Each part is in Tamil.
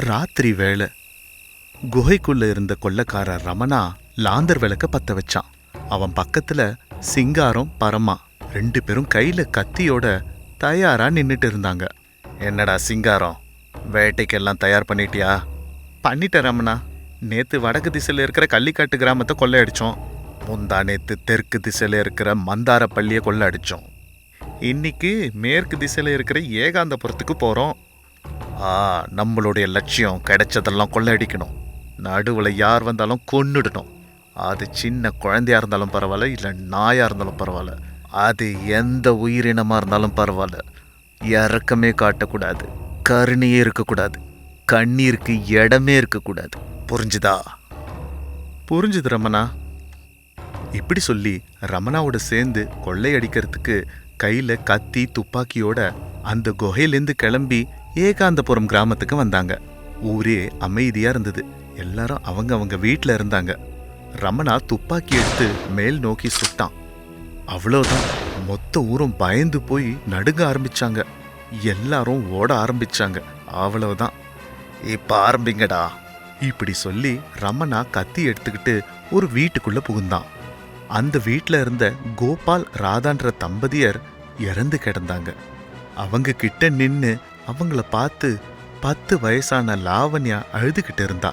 ராத்திரி வேளை குகைக்குள்ள இருந்த கொள்ளைக்காரர் ரமணா லாந்தர் விளக்க பத்த வச்சான். அவன் பக்கத்துல சிங்காரம் பரமா 2 பேரும் கையில கத்தியோட தயாரா நின்னுட்டு இருந்தாங்க. என்னடா சிங்காரம், வேட்டைக்கெல்லாம் தயார் பண்ணிட்டியா? பண்ணிட்ட ரமணா. நேத்து வடக்கு திசையில இருக்கிற கள்ளிக்காட்டு கிராமத்தை கொள்ளையடிச்சோம். முந்தா நேத்து தெற்கு திசையில இருக்கிற மந்தாரப்பள்ளியை கொள்ளையடிச்சோம். இன்னைக்கு மேற்கு திசையில இருக்கிற ஏகாந்தபுரத்துக்கு போறோம். நம்மளுடைய லட்சியம் கிடைச்சதெல்லாம் கொள்ளையடிக்கணும். நடுவில் யார் வந்தாலும் கொன்னுடணும். அது சின்ன குழந்தையா இருந்தாலும் பரவாயில்ல, இல்லை நாயா இருந்தாலும் பரவாயில்ல, அது எந்த உயிரினமாக இருந்தாலும் பரவாயில்ல. இறக்கமே காட்டக்கூடாது, கருணையே இருக்கக்கூடாது, கண்ணீருக்கு இடமே இருக்கக்கூடாது. புரிஞ்சுதா? புரிஞ்சுது ரமணா. இப்படி சொல்லி ரமணாவோட சேர்ந்து கொள்ளையடிக்கிறதுக்கு கையில் கத்தி துப்பாக்கியோட அந்த குகையிலேருந்து கிளம்பி ஏகாந்தபுரம் கிராமத்துக்கு வந்தாங்க. ஊரே அமைதியா இருந்தது. எல்லாரும் அவங்க வீட்டில் இருந்தாங்க. ரமணா துப்பாக்கி எடுத்து மேல் நோக்கி சுட்டான். அவ்வளோதான், மொத்த ஊரும் பயந்து போய் நடுங்க ஆரம்பிச்சாங்க. எல்லாரும் ஓட ஆரம்பிச்சாங்க. அவ்வளவுதான். இப்ப ஆரம்பிங்கடா. இப்படி சொல்லி ரமணா கத்தி எடுத்துக்கிட்டு ஒரு வீட்டுக்குள்ள புகுந்தான். அந்த வீட்டில் இருந்த கோபால் ராதான்ற தம்பதியர் இறந்து கிடந்தாங்க. அவங்க கிட்ட நின்று அவங்கள பார்த்து 10 வயசான லாவண்யா அழுதுகிட்டு இருந்தா.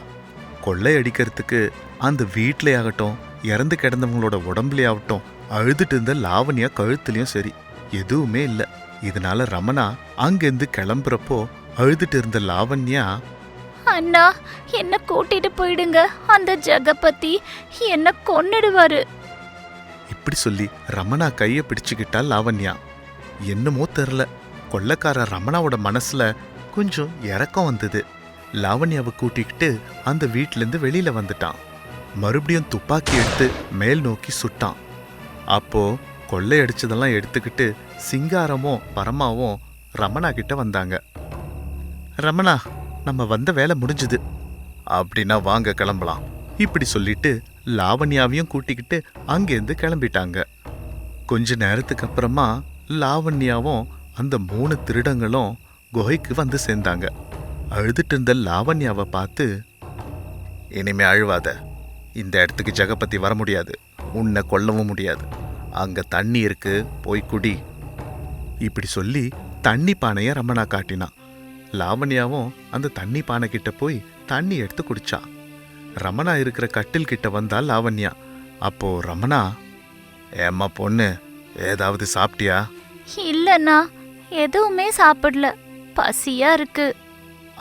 கொள்ளையடிக்கிறதுக்கு அந்த வீட்லையாகட்டும், இறந்து கிடந்தவங்களோட உடம்புலையாகட்டும் அழுதுட்டு இருந்த லாவண்யா கழுத்துலயும் சரி எதுவுமே இல்லை. இதனால ரமணா அங்கிருந்து கிளம்புறப்போ அழுதுட்டு இருந்த லாவண்யா, அண்ணா, என்ன கூட்டிட்டு போயிடுங்க, அந்த ஜெகபதி என்ன கொன்னுடுவாரு. இப்படி சொல்லி ரமணா கைய பிடிச்சுக்கிட்டா லாவண்யா. என்னமோ தெரில, கொள்ளைக்கார ரமணாவோட மனசுல கொஞ்சம் இறக்கம் வந்தது. லாவண்யாவை கூட்டிக்கிட்டு அந்த வீட்டிலேருந்து வெளியில வந்துட்டான். மறுபடியும் துப்பாக்கி எடுத்து மேல் நோக்கி சுட்டான். அப்போ கொள்ளையடிச்சதெல்லாம் எடுத்துக்கிட்டு சிங்காரமும் பரமாவும் ரமணா கிட்ட வந்தாங்க. ரமணா, நம்ம வந்த வேலை முடிஞ்சுது. அப்படின்னா வாங்க கிளம்பலாம். இப்படி சொல்லிட்டு லாவண்யாவையும் கூட்டிக்கிட்டு அங்கேருந்து கிளம்பிட்டாங்க. கொஞ்ச நேரத்துக்கு அப்புறமா லாவண்யாவும் அந்த 3 திருடங்களும் குகைக்கு வந்து சேர்ந்தாங்க. அழுதுட்டு இருந்த லாவண்யாவை பார்த்து, இனிமே அழுவாத. இந்த இடத்துக்கு ஜெகபதி வர முடியாது, உன்னை கொல்லவும் முடியாது. அங்க தண்ணி இருக்கு, போய் குடி. இப்படி சொல்லி தண்ணி பானைய ரமணா காட்டினான். லாவண்யாவும் அந்த தண்ணி பானை கிட்ட போய் தண்ணி எடுத்து குடிச்சா. ரமணா இருக்கிற கட்டில் கிட்ட வந்தா லாவண்யா. அப்போ ரமணா, ஏம்மா பொண்ணு, ஏதாவது சாப்பிட்டியா? இல்லண்ணா, எதுவுமே சாப்பிடல, பசியா இருக்கு.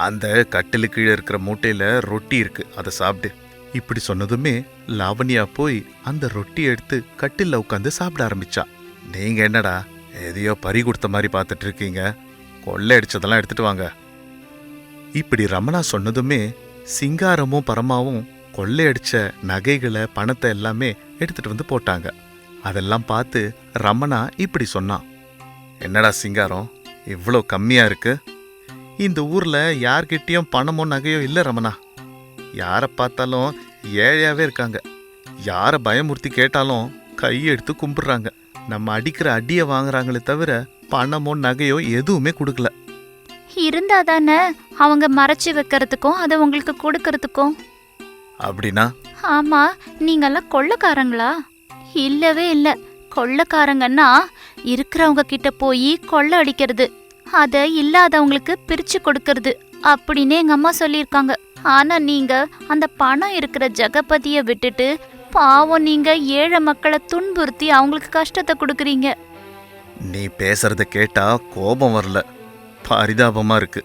அந்த கட்டிலு கீழே இருக்கிற மூட்டையில ரொட்டி இருக்கு, அதை சாப்பிடு. இப்படி சொன்னதுமே லாவண்யா போய் அந்த ரொட்டி எடுத்து கட்டில்ல உட்காந்து சாப்பிட ஆரம்பிச்சா. நீங்க என்னடா எதையோ பறி கொடுத்த மாதிரி பார்த்துட்டு இருக்கீங்க? கொள்ளை அடிச்சதெல்லாம் எடுத்துட்டு வாங்க. இப்படி ரமணா சொன்னதுமே சிங்காரமும் பரமாவும் கொள்ளையடிச்ச நகைகளை பணத்தை எல்லாமே எடுத்துட்டு வந்து போட்டாங்க. அதெல்லாம் பார்த்து ரமணா இப்படி சொன்னான், என்னடா சிங்காரம், இவ்வளோ கம்மியா இருக்கு? இந்த ஊர்ல யார்கிட்டயும் பணமோ நகையோ இல்லை ரமணா. யாரை பார்த்தாலும் ஏழையாவே இருக்காங்க. யாரை பயமுறுத்தி கேட்டாலும் கையெடுத்து கும்பிடுறாங்க. நம்ம அடிக்கிற அடியை வாங்குறாங்களே தவிர பணமோ நகையோ எதுவுமே கொடுக்கல. இருந்தா தானே அவங்க மறைச்சு வைக்கிறதுக்கும் அதை உங்களுக்கு கொடுக்கறதுக்கும். அப்படின்னா? ஆமா, நீங்கெல்லாம் கொள்ளைக்காரங்களா? இல்லவே இல்லை. கொள்ளைக்காரங்கன்னா இருக்கிறவங்க கிட்ட போய் கொள்ளை அடிக்கிறது, அதை இல்லாதவங்களுக்கு பிரிச்சு கொடுக்கறது அப்படின்னு எங்க அம்மா சொல்லியிருக்காங்க. ஆனா நீங்க அந்த பணம் இருக்கிற ஜெகபதியை விட்டுட்டு பாவம் நீங்க ஏழை மக்களை துன்புறுத்தி அவங்களுக்கு கஷ்டத்தை கொடுக்குறீங்க. நீ பேசுறத கேட்டா கோபம் வரல, பரிதாபமா இருக்கு.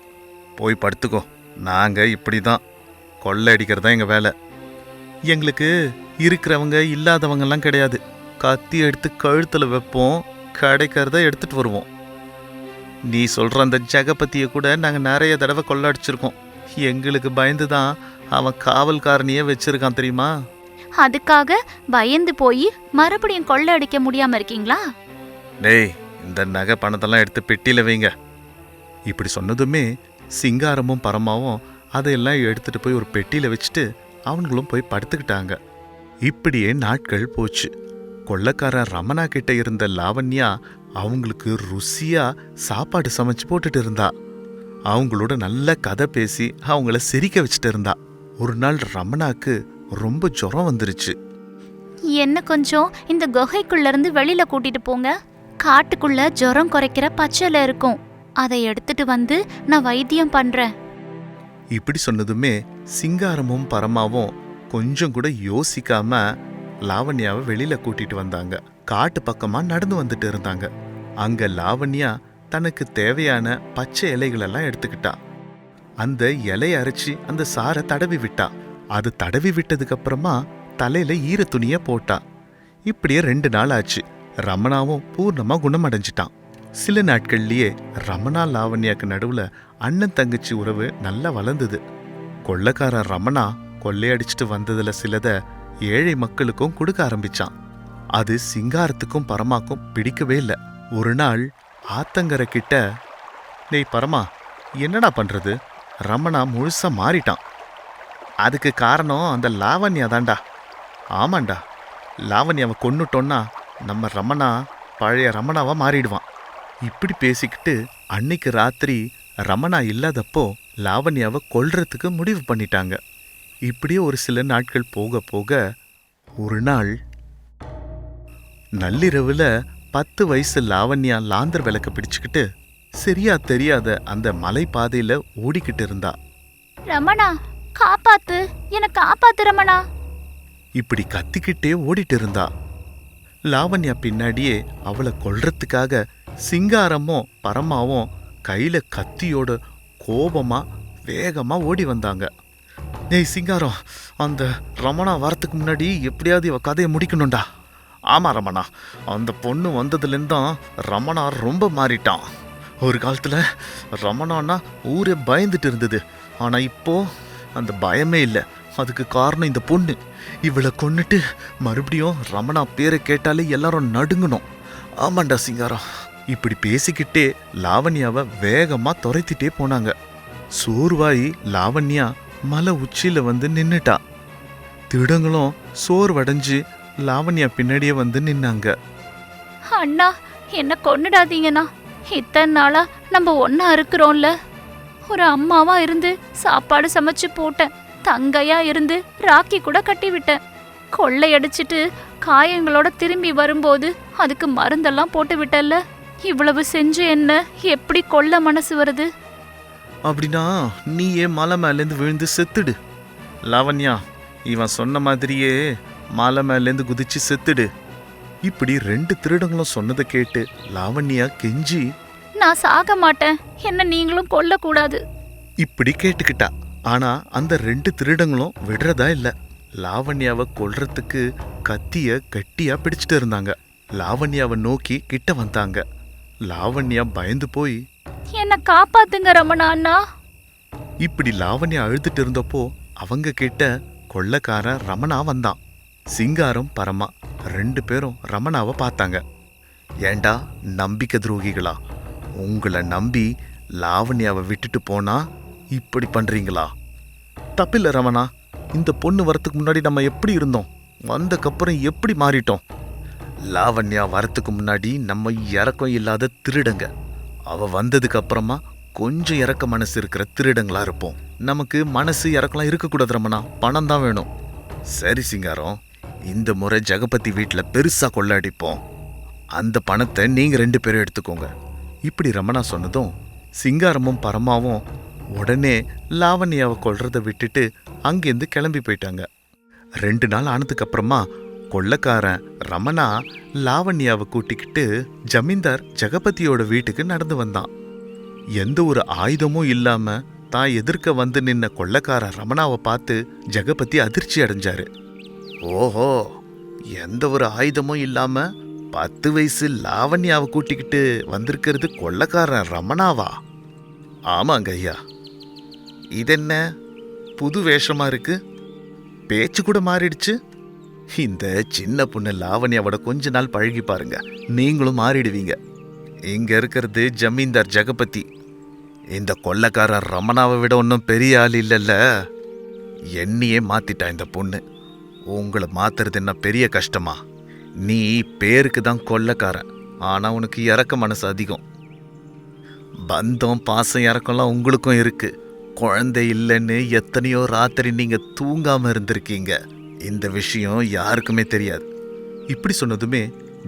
போய் படுத்துக்கோ. நாங்க இப்படிதான், கொள்ளை அடிக்கிறதா எங்க வேலை. எங்களுக்கு இருக்கிறவங்க இல்லாதவங்கெல்லாம் கிடையாது. கத்தி எடுத்து கழுத்துல வைப்போம், கிடைக்கிறத எடுத்துட்டு வருவோம். நீ சொல்ற அந்த ஜெகபதியை கூட நாங்க நிறைய தடவை கொள்ளடிச்சிருக்கோம். எங்களுக்கு பயந்துதான் அவன் காவல்காரனையே வச்சிருக்கான் தெரியுமா? அதுக்காக பயந்து போய் மறுபடியும் கொள்ளை அடிக்க முடியாம இருக்கீங்களா? டேய், இந்த நகை பணத்தெல்லாம் எடுத்து பெட்டியில வைங்க. இப்படி சொன்னதுமே சிங்காரமும் பரமாவும் அதையெல்லாம் எடுத்துட்டு போய் ஒரு பெட்டியில வச்சுட்டு அவங்களும் போய் படுத்துக்கிட்டாங்க. இப்படியே நாட்கள் போச்சு. கொள்ளைக்காரன் ரமணா கிட்ட இருந்த லாவண்யா அவங்களுக்கு ருசியா சாப்பாடு சமைச்சு போட்டுட்டு இருந்தா. அவங்களோட நல்ல கதை பேசி அவங்கள சிரிக்க வச்சுட்டு இருந்தா. ஒரு நாள் ரமணாக்கு ரொம்ப ஜுரம் வந்துருச்சு. என்ன கொஞ்சம் இந்த குகைக்குள்ள இருந்து வெளியில கூட்டிட்டு போங்க. காட்டுக்குள்ள ஜுரம் குறைக்கிற பச்சைல இருக்கும், அதை எடுத்துட்டு வந்து நான் வைத்தியம் பண்றேன். இப்படி சொன்னதுமே சிங்காரமும் பரமாவும் கொஞ்சம் கூட யோசிக்காம லாவண்யாவை வெளியில கூட்டிட்டு வந்தாங்க. காட்டு பக்கமா நடந்து வந்துட்டு இருந்தாங்க. அங்க லாவண்யா தனக்கு தேவையான பச்சை இலைகளெல்லாம் எடுத்துக்கிட்டா. அந்த இலையை அரைச்சி அந்த சாரை தடவி விட்டா. அது தடவி விட்டதுக்கு அப்புறமா தலையில ஈர துணிய போட்டா. இப்படியே 2 நாள் ஆச்சு. ரமணாவும் பூர்ணமா குணமடைஞ்சிட்டான். சில நாட்கள்லயே ரமணா லாவண்யாக்கு நடுவுல அண்ணன் தங்கச்சி உறவு நல்லா வளர்ந்தது. கொள்ளைக்காரன் ரமணா கொள்ளையடிச்சிட்டு வந்ததுல சிலத ஏழை மக்களுக்கும் கொடுக்க ஆரம்பிச்சான். அது சிங்காரத்துக்கும் பரமாக்கும் பிடிக்கவே இல்லை. ஒரு நாள் ஆத்தங்கரை கிட்ட, டேய் பரமா, என்னடா பண்றது? ரமணா முழுசா மாறிட்டான். அதுக்கு காரணம் அந்த லாவண்யா தான்டா. ஆமாண்டா, லாவண்யாவை கொன்னுட்டோன்னா நம்ம ரமணா பழைய ரமணாவா மாறிடுவான். இப்படி பேசிக்கிட்டு அன்னைக்கு ராத்திரி ரமணா இல்லாதப்போ லாவண்யாவை கொல்றதுக்கு முடிவு பண்ணிட்டாங்க. இப்படியே ஒரு சில நாட்கள் போக போக ஒரு நாள் நள்ளிரவுல 10 வயசு லாவண்யா லாந்தர் விளக்க பிடிச்சுக்கிட்டு சரியா தெரியாத அந்த மலை பாதையில ஓடிக்கிட்டு இருந்தா. ரமணா, காப்பாத்து, என்ன காப்பாத்து ரமணா. இப்படி கத்திக்கிட்டே ஓடிட்டு இருந்தா. லாவண்யா பின்னாடியே அவளை கொல்றதுக்காக சிங்காரமும் பரமாவும் கையில கத்தியோட கோபமா வேகமா ஓடி வந்தாங்க. ஏய் சிங்காரம், அந்த ரமணா வரத்துக்கு முன்னாடி எப்படியாவது இவ கதையை முடிக்கணும்டா. ஆமா ரமணா, அந்த பொண்ணு வந்ததுலேருந்தான் ரமணா ரொம்ப மாறிட்டான். ஒரு காலத்துல ரமணான்னா ஊரே பயந்துட்டு இருந்தது. ஆனா இப்போ அந்த பயமே இல்லை. அதுக்கு காரணம் இந்த பொண்ணு. இவளை கொன்னுட்டு மறுபடியும் ரமணா பேரை கேட்டாலே எல்லாரும் நடுங்கணும். ஆமாண்டா சிங்காரம். இப்படி பேசிக்கிட்டே லாவண்யாவை வேகமா துரைத்திட்டே போனாங்க. சோர்வாயி லாவண்யா மலை உச்சியில வந்து நின்னுட்டா. திருடங்களும் சோர்வடைஞ்சு லாவண்யா பின்னாடியே வந்து நின்னாங்க. அண்ணா, என்ன கொன்னுடாதீங்கண்ணா. இத்தனை நாளா நம்ம ஒன்னா இருக்கிறோம்ல. ஒரு அம்மாவா இருந்து சாப்பாடு சமைச்சு போட்டேன். தங்கையா இருந்து ராக்கி கூட கட்டி விட்டேன். கொள்ளையடிச்சிட்டு காயங்களோட திரும்பி வரும்போது அதுக்கு மருந்தெல்லாம் போட்டு விட்டல்ல. இவ்வளவு செஞ்சு என்ன எப்படி கொல்ல மனசு வருது? அப்படின்னா நீயே மலை மேலேருந்து விழுந்து செத்துடு லாவண்யா. இவன் சொன்ன மாதிரியே மலை மேலேருந்து குதிச்சு செத்துடு. இப்படி 2 திருடங்களும் சொன்னதை கேட்டு லாவண்யா கெஞ்சி, நான் சாக மாட்டேன், என்ன நீங்களும் கொல்லக்கூடாது. இப்படி கேட்டுக்கிட்டா. ஆனா அந்த 2 திருடங்களும் விடுறதா இல்ல. லாவண்யாவை கொல்றதுக்கு கத்திய கட்டியா பிடிச்சிட்டு இருந்தாங்க. லாவண்யாவை நோக்கி கிட்ட வந்தாங்க. லாவண்யா பயந்து போய், என்ன காப்பாத்துங்க ரமணா அண்ணா. இப்படி லாவண்யா அழுதுட்டு இருந்தப்போ அவங்க கிட்ட கொள்ளைக்காரன் ரமணா வந்தான். சிங்காரம் பரமா 2 பேரும் ரமணாவை பார்த்தாங்க. ஏண்டா நம்பிக்கை துரோகிகளா, உங்களை நம்பி லாவண்யாவை விட்டுட்டு போனா இப்படி பண்றீங்களா? தப்பில்ல ரமணா, இந்த பொண்ணு வரத்துக்கு முன்னாடி நம்ம எப்படி இருந்தோம், வந்தக்கப்புறம் எப்படி மாறிட்டோம்? லாவண்யா வரத்துக்கு முன்னாடி நம்ம இறக்கம் இல்லாத திருடங்க. அவ வந்ததுக்கு அப்புறமா கொஞ்சம் இறக்க மனசு இருக்கிற திருடங்களா இருப்போம். நமக்கு மனசு இறக்கலாம் இருக்கக்கூடாது ரமணா, பணம் தான் வேணும். சரி சிங்காரம், இந்த முறை ஜெகபதி வீட்டில் பெருசா கொள்ளையடிப்போம். அந்த பணத்தை நீங்க 2 பேரும் எடுத்துக்கோங்க. இப்படி ரமணா சொன்னதும் சிங்காரமும் பரமாவும் உடனே லாவண்யாவை கொல்றதை விட்டுட்டு அங்கேருந்து கிளம்பி போயிட்டாங்க. 2 நாள் ஆனதுக்கு அப்புறமா கொள்ளைக்காரன் ரமணா லாவண்யாவை கூட்டிக்கிட்டு ஜமீன்தார் ஜெகபதியோட வீட்டுக்கு நடந்து வந்தான். எந்த ஒரு ஆயுதமும் இல்லாம தான் எதிர்க்க வந்து நின்ன கொள்ளைக்காரன் ரமணாவை பார்த்து ஜெகபதி அதிர்ச்சி அடைஞ்சாரு. ஓஹோ, எந்த ஒரு ஆயுதமும் இல்லாம 10 வயசு லாவண்யாவை கூட்டிக்கிட்டு வந்திருக்கிறது கொள்ளைக்காரன் ரமணாவா? ஆமாங்க ஐயா. இதென்ன புது வேஷமா இருக்கு, பேச்சு கூட மாறிடுச்சு. இந்த சின்ன பொண்ணு லாவண்யாவோட கொஞ்ச நாள் பழகி பாருங்க, நீங்களும் மாறிடுவீங்க. இங்க இருக்கிறது ஜமீன்தார் ஜெகபதி. இந்த கொள்ளைக்காரர் ரமணாவை விட ஒன்றும் பெரிய ஆள் இல்லைல்ல. என்னையே மாத்திட்டா இந்த பொண்ணு. உங்களை மாத்துறது என்ன பெரிய கஷ்டமா? நீ பேருக்கு தான் கொள்ளைக்காரன், ஆனா உனக்கு இறக்க மனசு அதிகம். பந்தம் பாசம் இறக்கம்லாம் உங்களுக்கும் இருக்கு. குழந்தை இல்லைன்னு எத்தனையோ ராத்திரி நீங்க தூங்காம இருந்திருக்கீங்க. இந்த விஷயம் யாருக்குமே தெரியாது. இப்படி சொன்னதுமே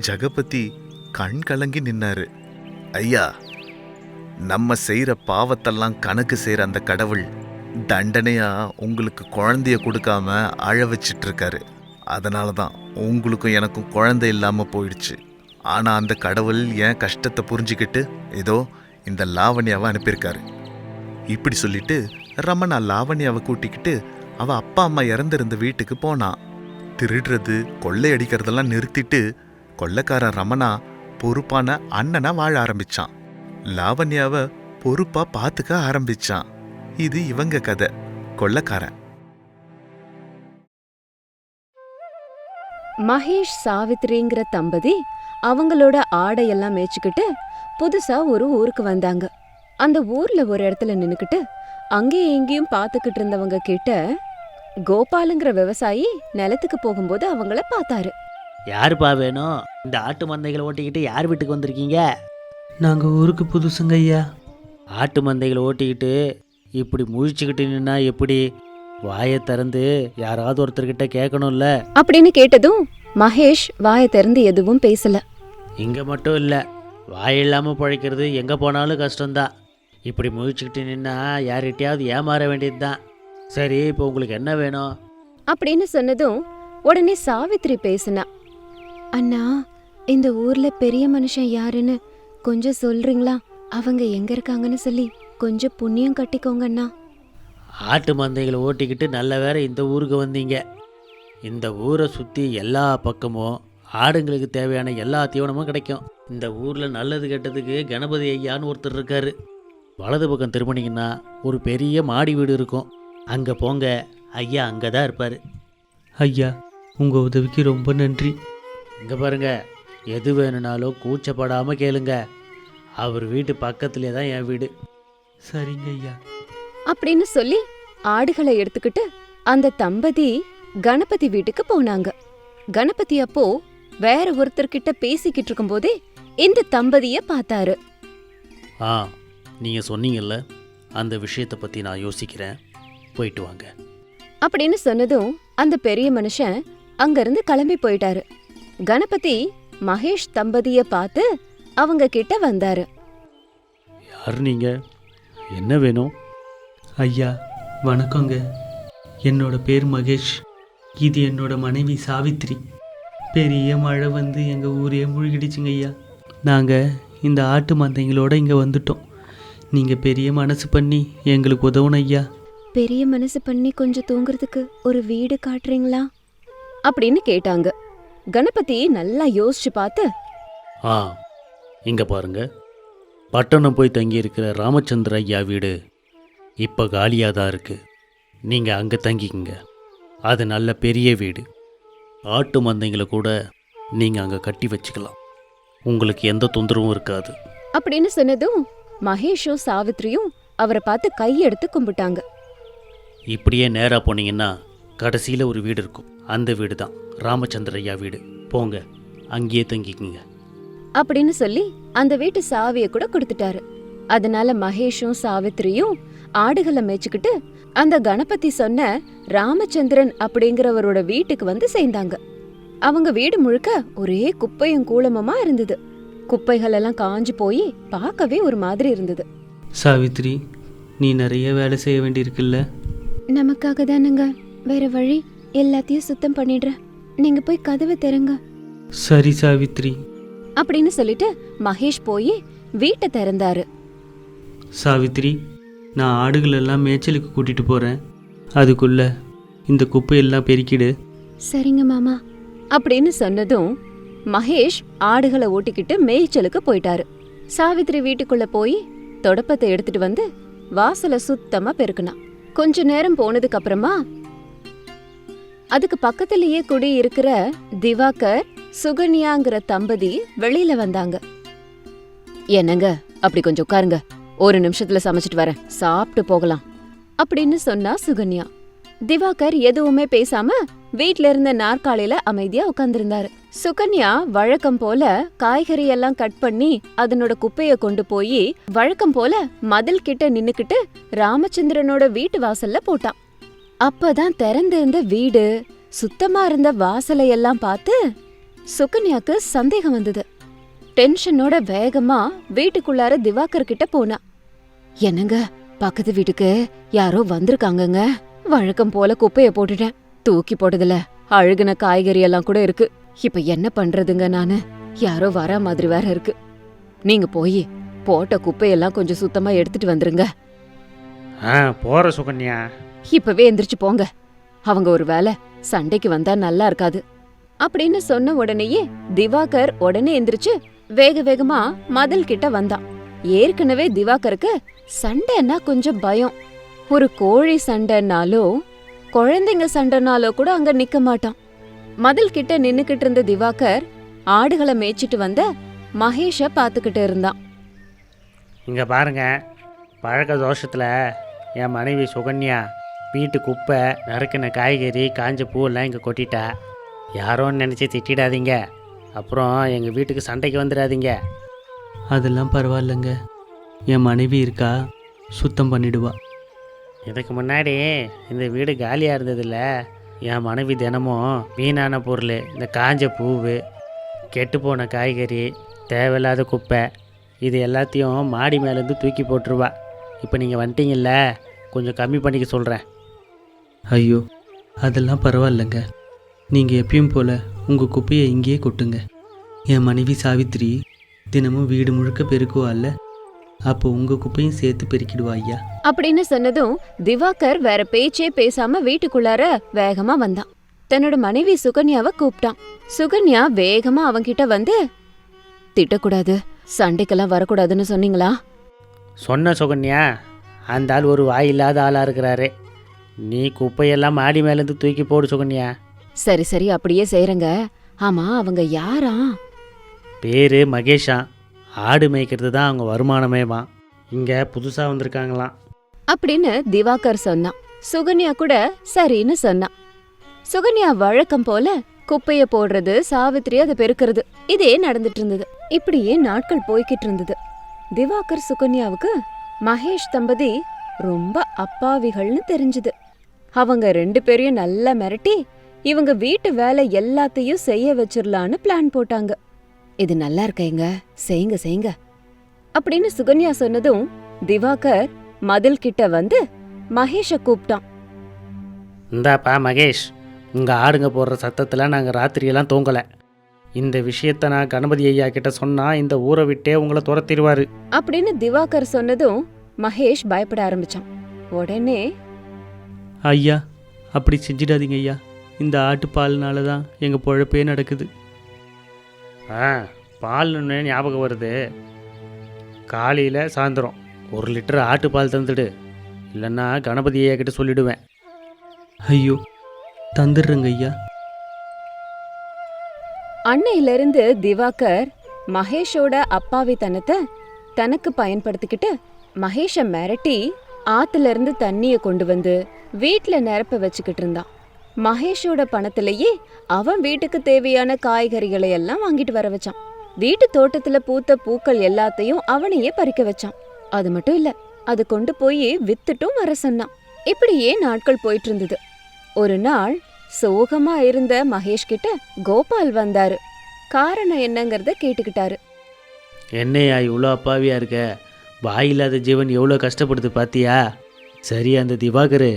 ஜெகபதி கண் கலங்கி நின்னாரு. ஐயா, நம்ம செய்யற பாவத்தெல்லாம் கணக்கு செய்யற அந்த கடவுள் தண்டனையா உங்களுக்கு குழந்தைய கொடுக்காம அழ வச்சிட்டு இருக்காரு. அதனாலதான் உங்களுக்கும் எனக்கும் குழந்தை இல்லாம போயிடுச்சு. ஆனா அந்த கடவுள் என் கஷ்டத்தை புரிஞ்சுக்கிட்டு இதோ இந்த லாவண்யாவை அனுப்பியிருக்காரு. இப்படி சொல்லிட்டு ரமணா லாவண்யாவை கூட்டிக்கிட்டு அவ அப்பா அம்மா இறந்திருந்த வீட்டுக்கு போனான். திருடுறது கொள்ளையடிக்கிறதெல்லாம் நிறுத்திட்டு கொள்ளைக்காரன் ரமணா பொறுப்பான அண்ணனா வாழ ஆரம்பிச்சான். லாவண்யாவை பொறுப்பா பாத்துக்க ஆரம்பிச்சான். இது இவங்க கதை, கொள்ளைக்காரன். மகேஷ் சாவித்ரிங்கிற தம்பதி அவங்களோட ஆடையெல்லாம் மேய்ச்சிக்கிட்டு புதுசா ஒரு ஊருக்கு வந்தாங்க. அந்த ஊர்ல ஒரு இடத்துல நின்னுக்கிட்டு அங்கேயும் எங்கேயும் பாத்துக்கிட்டு இருந்தவங்க கிட்ட கோபாலுங்கிற விவசாயி நிலத்துக்கு போகும்போது அவங்கள பார்த்தாரு. யாருப்பா வேணும்? இந்த ஆட்டு மந்தைகளை ஓட்டிக்கிட்டு யார் வீட்டுக்கு வந்திருக்கீங்க? நாங்கள் ஊருக்கு புதுசுங்க ஐயா. ஆட்டு மந்தைகளை ஓட்டிக்கிட்டு இப்படி முழிச்சுக்கிட்டு நின்னா எப்படி? வாயை திறந்து யாராவது ஒருத்தர்கிட்ட கேட்கணும்ல. அப்படின்னு கேட்டதும் மகேஷ் வாயை திறந்து எதுவும் பேசல. இங்கே மட்டும் இல்லை, வாய் இல்லாமல் பழைக்கிறது எங்கே போனாலும் கஷ்டம்தான். இப்படி முழிச்சுக்கிட்டு நின்னா யார்கிட்டயாவது ஏமாற வேண்டியது தான். சரி, இப்போ உங்களுக்கு என்ன வேணும்? அப்படின்னு சொன்னதும் உடனே சாவித்ரி பேசுனா. அண்ணா, இந்த ஊர்ல பெரிய மனுஷன் யாருன்னு கொஞ்சம் சொல்றீங்களா? அவங்க எங்க இருக்காங்கன்னு சொல்லி கொஞ்சம் புண்ணியம் கட்டிக்கோங்க அண்ணா. ஆட்டு மந்தைகளை ஓட்டிக்கிட்டு நல்ல வேற இந்த ஊருக்கு வந்தீங்க. இந்த ஊரை சுற்றி எல்லா பக்கமும் ஆடுங்களுக்கு தேவையான எல்லா தீவனமும் கிடைக்கும். இந்த ஊரில் நல்லது கெட்டதுக்கு கணபதி ஐயான்னு ஒருத்தர் இருக்காரு. வலது பக்கம் திரும்பினீங்கன்னா ஒரு பெரிய மாடி வீடு இருக்கும். அங்கே போங்க, ஐயா அங்கே தான் இருப்பார். ஐயா, உங்கள் உதவிக்கு ரொம்ப நன்றி. இங்கே பாருங்க, எது வேணும்னாலும் கூச்சப்படாமல் கேளுங்க. அவர் வீட்டு பக்கத்துலேயே தான் என் வீடு. சரிங்க ஐயா. அப்படின்னு சொல்லி ஆடுகளை எடுத்துக்கிட்டு அந்த தம்பதி கணபதி வீட்டுக்கு போனாங்க. கணபதி அப்போ வேற ஒருத்தர்கிட்ட பேசிக்கிட்டு இருக்கும்போதே இந்த தம்பதிய பார்த்தாரு. நீங்கள் சொன்னீங்கல்ல, அந்த விஷயத்தை பற்றி நான் யோசிக்கிறேன், போயிட்டு வாங்க அப்படின்னு சொன்னதும் அந்த பெரிய மனுஷன் அங்கிருந்து கிளம்பி போயிட்டாரு. கணபதி மகேஷ் தம்பதிய பார்த்து அவங்க கிட்ட வந்தாரு. யார் நீங்கள்? என்ன வேணும்? ஐயா வணக்கங்க. என்னோட பேர் மகேஷ். இது என்னோட மனைவி சாவித்ரி. பெரிய மழை வந்து எங்கள் ஊரே முழுகிடுச்சுங்க ஐயா. நாங்கள் இந்த ஆட்டு மந்தைங்களோட இங்கே வந்துட்டோம். நீங்கள் பெரிய மனசு பண்ணி எங்களுக்கு உதவணும் ஐயா. பெரிய மனசு பண்ணி கொஞ்சம் தூங்குறதுக்கு ஒரு வீடு காட்டுறீங்களா அப்படின்னு கேட்டாங்க. கணபதி நல்லா யோசிச்சு பார்த்து, இங்கே பாருங்க, பட்டணம் போய் தங்கியிருக்கிற ராமச்சந்திர ஐயா வீடு இப்போ காலியாக தான் இருக்குது. நீங்கள் அங்கே தங்கிக்குங்க. அது நல்ல பெரிய வீடு. ஆட்டு மந்தைங்களை கூட நீங்கள் அங்கே கட்டி வச்சுக்கலாம். உங்களுக்கு எந்த தொந்தரவும் இருக்காது அப்படின்னு சொன்னதும் மகேஷும் சாவித்ரியும் அவரை பார்த்து கையெடுத்து கும்பிட்டாங்க. இப்படியே நேராக போனீங்கன்னா கடைசியில் ஒரு வீடு இருக்கும். அந்த வீடு தான் ராமச்சந்திர ஐயா வீடு. போங்க, அங்கேயே தங்கிக்குங்க அப்படின்னு சொல்லி அந்த வீட்டு சாவியை கூட கொடுத்துட்டாரு. அதனால மகேஷும் சாவித்ரியும் ஆடுகளை மேய்ச்சிக்கிட்டு அந்த கணபதி சொன்ன ராமச்சந்திரன் அப்படிங்கிறவரோட வீட்டுக்கு வந்து சேர்ந்தாங்க. அவங்க வீடு முழுக்க ஒரே குப்பையும் கூலமுமா இருந்தது. குப்பைகள் எல்லாம் காஞ்சு போய் பார்க்கவே ஒரு மாதிரி இருந்தது. சாவித்ரி, நீ நிறைய வேலை செய்ய வேண்டியிருக்குல்ல? நமக்காக தானுங்க, வேற வழி, எல்லாத்தையும் சுத்தம் பண்ணிடுறேன், நீங்க போய் கதவை திறங்க. சரி சாவித்ரி அப்படின்னு சொல்லிட்டு மகேஷ் போய் வீட்டை திறந்தாரு. சாவித்ரி, நான் ஆடுகள் எல்லாம் மேய்ச்சலுக்கு கூட்டிட்டு போறேன். அதுக்குள்ள இந்த குப்பையெல்லாம் பெருக்கிடு. சரிங்க மாமா அப்படின்னு சொன்னதும் மகேஷ் ஆடுகளை ஓட்டிக்கிட்டு மேய்ச்சலுக்கு போயிட்டாரு. சாவித்ரி வீட்டுக்குள்ள போய் தொடப்பத்தை எடுத்துட்டு வந்து வாசலை சுத்தமா பெருக்குனா. கொஞ்ச நேரம் போனதுக்கு அப்புறமா அதுக்கு பக்கத்திலேயே குடி இருக்கிற திவாகர் சுகன்யாங்கிற தம்பதி வெளியில வந்தாங்க. என்னங்க, அப்படி கொஞ்சம் உட்காருங்க, ஒரு நிமிஷத்துல சமைச்சிட்டு வரேன், சாப்பிட்டு போகலாம் அப்படின்னு சொன்னா சுகன்யா. திவாகர் எதுவுமே பேசாம வீட்ல இருந்த நாற்காலியில அமைதியா உட்கார்ந்திருந்தாரு. சுகன்யா வழக்கம் போல காய்கறி எல்லாம் கட் பண்ணி அதனோட குப்பைய கொண்டு போய் வழக்கம் போல மதில் கிட்ட நின்னுக்கிட்டு ராமச்சந்திரனோட வீட்டு வாசல்ல போட்டான். அப்பதான் திறந்திருந்த வீடு, சுத்தமா இருந்த வாசலையெல்லாம் பார்த்து சுகன்யாக்கு சந்தேகம் வந்தது. டென்ஷனோட வேகமா வீட்டுக்குள்ளார திவாகர் கிட்ட போனா. என்னங்க, பக்கத்து வீட்டுக்கு யாரோ வந்திருக்காங்கங்க. வழக்கம் போல குப்பைய போட்டுட்டேன். தூக்கி போட்டதுல அழுகுன காய்கறி எல்லாம் கூட இருக்கு. இப்ப என்ன பண்றதுங்க நானு? யாரோ வர மாதிரி வேற இருக்கு. நீங்க போய் போட்ட குப்பையெல்லாம் கொஞ்சம் சுத்தமா எடுத்துட்டு வந்துருங்க. போற சுகன்யா. இப்பவே எந்திரிச்சு போங்க. அவங்க ஒரு வேளை சண்டைக்கு வந்தா நல்லா இருக்காது அப்படின்னு சொன்ன உடனேயே திவாகர் உடனே எந்திரிச்சு வேக வேகமா மதில் கிட்ட வந்தான். ஏற்கனவே திவாகருக்கு சண்டைன்னா கொஞ்சம் பயம். ஒரு கோழி சண்டைனாலோ குழந்தைங்க சண்டைனாலோ கூட அங்க நிக்க மாட்டான். மதில் கிட்ட நின்னுக்கிட்டு இருந்த திவாகர் ஆடுகளை மேய்ச்சிட்டு வந்த மகேஷ பாத்துக்கிட்டு இருந்தான். இங்கே பாருங்க, பழக்க தோஷத்தில் என் மனைவி சுகன்யா வீட்டு குப்பை, நறுக்கின காய்கறி, காஞ்ச பூவெல்லாம் இங்கே கொட்டிட்டா. யாரோன்னு நினச்சி திட்டிடாதீங்க, அப்புறம் எங்கள் வீட்டுக்கு சண்டைக்கு வந்துடாதீங்க. அதெல்லாம் பரவாயில்லைங்க, என் மனைவி இருக்கா, சுத்தம் பண்ணிடுவா. இதுக்கு முன்னாடி இந்த வீடு காலியாக இருந்ததில்ல, என் மனைவி தினமும் வீணான பொருள், இந்த காஞ்ச பூவு, கெட்டுப்போன காய்கறி, தேவையில்லாத குப்பை, இது எல்லாத்தையும் மாடி மேலேருந்து தூக்கி போட்டுருவா. இப்போ நீங்கள் வந்துட்டீங்கல்ல, கொஞ்சம் கம்மி பண்ணிக்க சொல்கிறேன். ஐயோ, அதெல்லாம் பரவாயில்லைங்க. நீங்கள் எப்பயும் போல் உங்கள் குப்பையை இங்கேயே கொட்டுங்க. என் மனைவி சாவித்திரி தினமும் வீடு முழுக்க பெருக்குவாள்ல, அப்போ உங்கள் குப்பையும் சேர்த்து பெருக்கிடுவா ஐயா அப்படின்னு சொன்னதும் திவாகர் வேற பேச்சே பேசாம வீட்டுக்குள்ளார வேகமா வந்தான். தன்னோட மனைவி சுகன்யாவை கூப்பிட்டான். சுகன்யா வேகமா அவன்கிட்ட வந்து, திட்டக்கூடாது, சண்டைக்கெல்லாம் வரக்கூடாதுன்னு சொன்னீங்களா? சொன்ன சுகன்யா, அந்த ஆள் ஒரு வாயில்லாத ஆளாக இருக்கிறாரு. நீ குப்பையெல்லாம் மாடி மேலேருந்து தூக்கி போடு சுகன்யா. சரி சரி, அப்படியே செய்யறங்க. ஆமா, அவங்க யாரா? பேர் மகேஷா. ஆடு மேய்க்கிறது தான் அவங்க வருமானமேவா. இங்கே புதுசாக வந்திருக்காங்களாம் அப்படின்னு திவாகர் சொன்னான். சுகன்யா கூட சரின்னு சொன்னான். சுகன்யா வழக்கம் போல குப்பைய போடுறது, சாவித்திரி அதை பெருக்கிறது, இதே நடந்துட்டு இருந்தது. இப்படியே நாட்கள் போய்கிட்டு இருந்தது. திவாகர் சுகன்யாவுக்கு மகேஷ் தம்பதி ரொம்ப அப்பாவிகள்னு தெரிஞ்சுது. அவங்க 2 பேரையும் நல்லா மிரட்டி இவங்க வீட்டு வேலை எல்லாத்தையும் செய்ய வச்சிடலான்னு பிளான் போட்டாங்க. இது நல்லா இருக்கேங்க, செய்யுங்க செய்யுங்க அப்படின்னு சுகன்யா சொன்னதும் திவாகர் மதில் கிட்ட வந்து மகேஷ கூப்பிட்டான். இந்தாப்பா மகேஷ், உங்கள் ஆடுங்க போடுற சத்தத்தில் நாங்கள் ராத்திரியெல்லாம் தூங்கலை. இந்த விஷயத்த நான் கணபதி ஐயா கிட்ட சொன்னால் இந்த ஊரை விட்டே உங்களை துரத்திடுவார் அப்படின்னு திவாகர் சொன்னதும் மகேஷ் பயப்பட ஆரம்பிச்சான். உடனே, ஐயா அப்படி செஞ்சிடாதீங்க ஐயா, இந்த ஆட்டுப்பால்னால தான் எங்கள் பொழப்பே நடக்குது. பால்னு ஞாபகம் வருது. காலையில் சாயந்தரம் 1 லிட்டர் ஆட்டுப்பால் தந்துடு, இல்லைன்னா கணபதி ஐயா கிட்ட சொல்லிடுவேன். ஐயோ, தந்துடுறேங்க ஐயா. அன்னையிலிருந்து திவாகர் மகேஷோட அப்பாவித்தனத்தை தனக்கு பயன்படுத்திக்கிட்டு மகேஷ மிரட்டி ஆத்துல இருந்து தண்ணிய கொண்டு வந்து வீட்ல நிரப்ப வச்சுக்கிட்டு இருந்தான். மகேஷோட பணத்திலேயே அவன் வீட்டுக்கு தேவையான காய்கறிகளை எல்லாம் வாங்கிட்டு வர வச்சான். வீட்டு தோட்டத்துல பூத்த பூக்கள் எல்லாத்தையும் அவனையே பறிக்க வச்சான். அது மட்டும் இல்ல, அது கொண்டு போய் வித்துட்டும் வர சொன்னான். இப்படியே நாட்கள் போயிட்டு இருந்தது. ஒரு நாள் சோகமா இருந்த மகேஷ் கிட்ட கோபால் வந்தாரு. காரணம் என்னங்கறத கேட்டுக்கிட்டாரு. என்னையா இவ்வளோ அப்பாவியாக இருக்க? வாயில்லாத ஜீவன் எவ்வளோ கஷ்டப்படுது பார்த்தியா? சரி, அந்த திவாகர்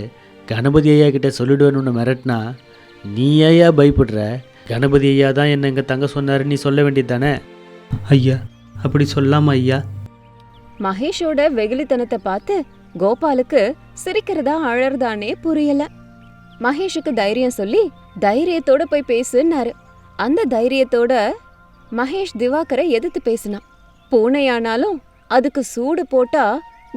கணபதி ஐயா கிட்ட சொல்லிடுவேன்னு ஒன்று மிரட்டினா நீ ஐயா பயப்படுற? கணபதி ஐயா தான் என்ன இங்கே தங்க சொன்னாரு, நீ சொல்ல வேண்டியது தானே? ஐயா அப்படி சொல்லாமா ஐயா? மகேஷோட வெகுளித்தனத்தை பார்த்து கோபாலுக்கு சிரிக்கிறதா அழறதானே புரியல. மகேஷுக்கு தைரியம் சொல்லி தைரியத்தோட போய் பேசுன்னாரு. அந்த தைரியத்தோட மகேஷ் திவாகரை எதிர்த்து பேசினான். பூனையானாலும் அதுக்கு சூடு போட்டா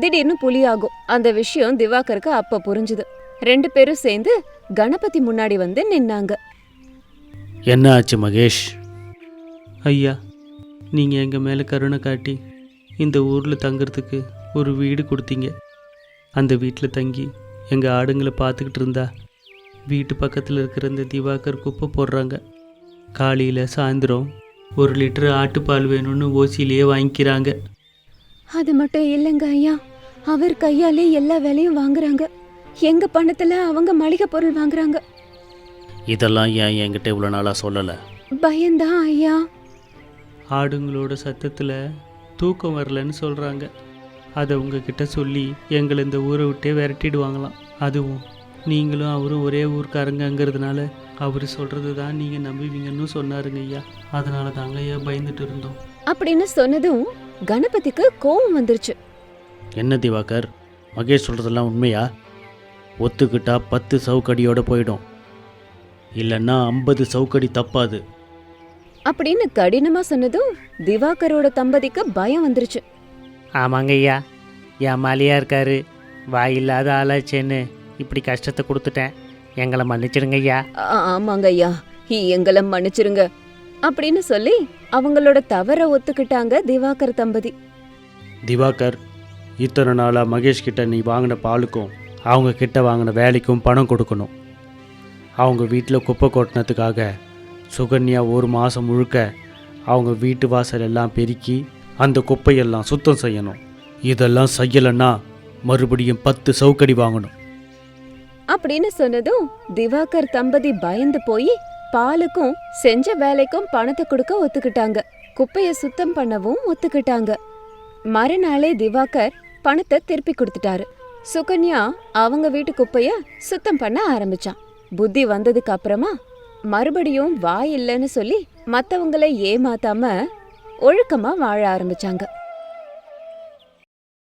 திடீர்னு புலியாகும். அந்த விஷயம் திவாகருக்கு அப்ப புரிஞ்சுது. 2 பேரும் சேர்ந்து கணபதி முன்னாடி வந்து நின்னாங்க. என்ன ஆச்சு மகேஷ்? ஐயா, நீங்கள் எங்கள் மேலே கருணை காட்டி இந்த ஊரில் தங்குறதுக்கு ஒரு வீடு கொடுத்தீங்க. அந்த வீட்டில் தங்கி எங்கள் ஆடுங்களை பார்த்துக்கிட்டு இருந்தா வீட்டு பக்கத்தில் இருக்கிற இந்த திவாகர் குப்பை போடுறாங்க. காலையில் சாயந்தரம் 1 லிட்டர் ஆட்டுப்பால் வேணும்னு ஓசியிலேயே வாங்கிக்கிறாங்க. அது மட்டும் இல்லைங்க ஐயா, அவர் கையாலே எல்லா வேலையும் வாங்குறாங்க. எங்க பணத்துல அவங்க மளிகை பொருள் வாங்குறாங்க. இதெல்லாம் ஏன் என்கிட்ட இவ்வளோ நாளாக சொல்லலை? பயந்தான் ஐயா. ஆடுங்களோட சத்தத்தில் தூக்கம் வரலன்னு சொல்கிறாங்க. அதை உங்ககிட்ட சொல்லி எங்களை இந்த ஊரை விட்டே விரட்டிடுவாங்களாம். அதுவும் நீங்களும் அவரும் ஒரே ஊர்க்காரங்கிறதுனால அவர் சொல்கிறது தான் நீங்கள் நம்புவீங்கன்னு சொன்னாருங்க ஐயா. அதனால தாங்க ஐயா பயந்துட்டு இருந்தோம். அப்படின்னு சொன்னதும் கணபதிக்கு கோவம் வந்துருச்சு. என்ன திவாகர், மகேஷ் சொல்கிறதெல்லாம் உண்மையா? ஒத்துக்கிட்டா 10 சவுக்கடியோடு போயிடும், இல்லைன்னா 50 சவுக்கடி தப்பாது. அப்படின்னு கடினமா சொன்னதும் திவாகரோட தம்பதிக்கு பயம் வந்துருச்சு. ஆமாங்க ஐயா, என் மாலியாக இருக்காரு, வாயில்லாத ஆளாச்சேன்னு இப்படி கஷ்டத்தை கொடுத்துட்டேன். எங்களை மன்னிச்சிடுங்க ஐயா. ஆமாங்க ஐயா, எங்களை மன்னிச்சிருங்க அப்படின்னு சொல்லி அவங்களோட தவற ஒத்துக்கிட்டாங்க திவாகர் தம்பதி. திவாகர், இத்தனை நாளாக மகேஷ் கிட்ட நீ வாங்கின பாலுக்கும் அவங்க கிட்ட வாங்கின வேலைக்கும் பணம் கொடுக்கணும். அவங்க வீட்டில் குப்பை கொட்டினதுக்காக சுகன்யா 1 மாதம் முழுக்க அவங்க வீட்டு வாசல் எல்லாம் பெருக்கி அந்த குப்பையெல்லாம் சுத்தம் செய்யணும். இதெல்லாம் செய்யலைன்னா மறுபடியும் 10 சவுக்கடி வாங்கணும். அப்படின்னு சொன்னதும் திவாகர் தம்பதி பயந்து போய் பாலுக்கும் செஞ்ச வேலைக்கும் பணத்தை கொடுக்க ஒத்துக்கிட்டாங்க. குப்பைய சுத்தம் பண்ணவும் ஒத்துக்கிட்டாங்க. மறுநாளே திவாகர் பணத்தை திருப்பி கொடுத்துட்டாரு. சுகன்யா அவங்க வீட்டு குப்பைய சுத்தம் பண்ண ஆரம்பிச்சான். புத்தி வந்ததுக்கு அப்புறமா மறுபடியும் வாய் இல்லைன்னு சொல்லி மத்தவங்களை ஏமாத்தாம ஒழுக்கமா வாழ ஆரம்பிச்சாங்க.